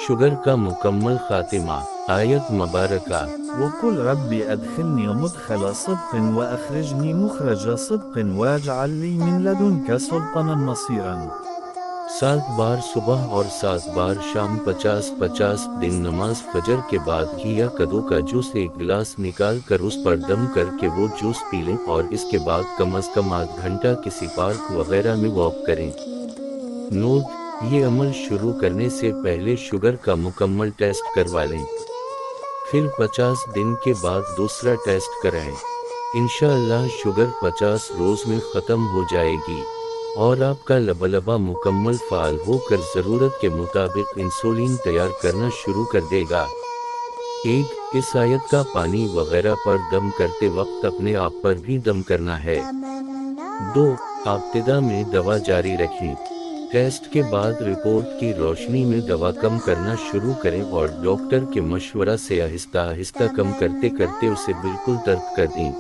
Sugar کا مکمل خاتمہ۔ آیت مبارکہ۔ وقل رب أدخلني مدخل صدق وأخرجني مخرج صدق واجعل لي من لدنك سلطانا نصيرا۔ 7 بار صبح اور 7 بار شام، 50 دن نماز فجر کے بعد گھی یا کدو کا جوس ایک گلاس نکال کر اس پر دم کر کے وہ جوس پی لیں، اور اس کے بعد کم از کم آدھ گھنٹہ کسی پارک وغیرہ میں واک کریں۔ نوٹ: یہ عمل شروع کرنے سے پہلے شوگر کا مکمل ٹیسٹ کروا لیں، پھر 50 دن کے بعد دوسرا ٹیسٹ کرائیں۔ انشاءاللہ شوگر 50 روز میں ختم ہو جائے گی اور آپ کا لبلبہ مکمل فعال ہو کر ضرورت کے مطابق انسولین تیار کرنا شروع کر دے گا۔ 1. اس آیت کا پانی وغیرہ پر دم کرتے وقت اپنے آپ پر بھی دم کرنا ہے۔ 2. ابتدا میں دوا جاری رکھیں، ٹیسٹ کے بعد رپورٹ کی روشنی میں دوا کم کرنا شروع کریں اور ڈاکٹر کے مشورہ سے آہستہ آہستہ کم کرتے کرتے اسے بالکل ترک کر دیں۔